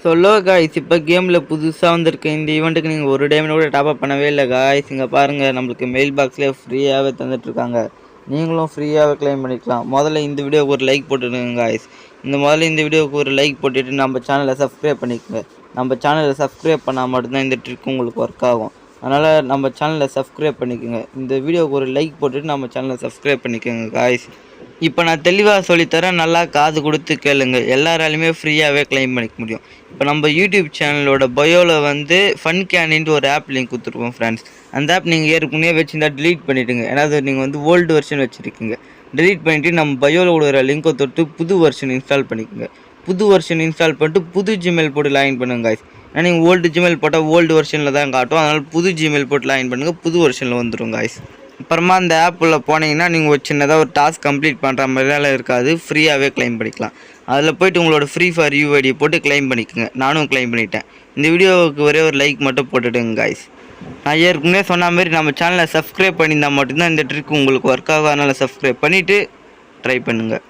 சொல்லோ காய்ஸ், இப்போ கேமில் புதுசாக வந்திருக்கு இந்த ஈவெண்ட்டுக்கு நீங்கள் ஒரு டைமண்ட் கூட டாப்அப் பண்ணவே இல்லை காய்ஸ். இங்கே பாருங்கள், நம்மளுக்கு மெயில் பாக்ஸ்லேயே ஃப்ரீயாகவே தந்துட்டுருக்காங்க. நீங்களும் ஃப்ரீயாகவே கிளைம் பண்ணிக்கலாம். முதல்ல இந்த வீடியோவுக்கு ஒரு லைக் போட்டுடுங்க காய்ஸ். இந்த வீடியோவுக்கு ஒரு லைக் போட்டுட்டு நம்ம சேனலை சப்ஸ்கிரைப் பண்ணிக்கோங்க. நம்ம சேனலை சப்ஸ்கிரைப் பண்ணால் மட்டும்தான் இந்த ட்ரிக் உங்களுக்கு ஒர்க் ஆகும். அதனால் நம்ம சேனலை சப்ஸ்கிரைப் பண்ணிக்கோங்க. இந்த வீடியோவுக்கு ஒரு லைக் போட்டுட்டு நம்ம சேனலை சப்ஸ்கிரைப் பண்ணிக்கோங்க காய்ஸ். இப்போ நான் தெளிவாக சொல்லித்தரேன், நல்லா காது கொடுத்து கேளுங்க. எல்லாராலையுமே ஃப்ரீயாகவே கிளைம் பண்ணிக்க முடியும். இப்போ நம்ம யூடியூப் சேனலோட பயோவில் ஃபன் கேனின்ட்டு ஒரு ஆப் லிங்க் கொடுத்துருக்கோம் ஃப்ரெண்ட்ஸ். அந்த ஆப் நீங்கள் ஏற்கனவே வச்சுருந்தா டிலீட் பண்ணிவிடுங்க. ஏன்னா அது நீங்கள் ஓல்டு வெர்ஷன் வச்சுருக்கீங்க. டிலீட் பண்ணிவிட்டு நம்ம பயோவில் கொடுக்குற லிங்கை தொட்டு புது வெர்ஷன் இன்ஸ்டால் பண்ணிக்கோங்க. புது வெர்ஷன் இன்ஸ்டால் பண்ணிட்டு புது ஜிமெயில் போட்டு லாகின் பண்ணுங்க காய்ஸ். ஏன்னா நீங்கள் ஓல்டு ஜிமெயில் போட்டால் ஓல்டு வெர்ஷனில் தான் காட்டும். அதனால் புது ஜிமெயில் போட்டு லாகின் பண்ணுங்கள். புது வெர்ஷனில் வந்துடும் காய்ஸ். அப்புறமா அந்த ஆப்பில் போனீங்கன்னா நீங்கள் ஒரு சின்னதாக ஒரு டாஸ்க் கம்ப்ளீட் பண்ணுற மாதிரிலாம் இருக்காது. ஃப்ரீயாகவே கிளைம் பண்ணிக்கலாம். அதில் போய்ட்டு உங்களோட ஃப்ரீ ஃபார் யூஐடி போட்டு கிளைம் பண்ணிக்கோங்க. நானும் கிளைம் பண்ணிட்டேன். இந்த வீடியோவுக்கு ஒரே ஒரு லைக் மட்டும் போட்டுடுங்க காய்ஸ். நான் ஏற்கனவே சொன்ன மாதிரி நம்ம சேனலை சப்ஸ்கிரைப் பண்ணியிருந்தால் மட்டும்தான் இந்த ட்ரிக் உங்களுக்கு ஒர்க் ஆகும். அதனால் சப்ஸ்கிரைப் பண்ணிவிட்டு ட்ரை பண்ணுங்கள்.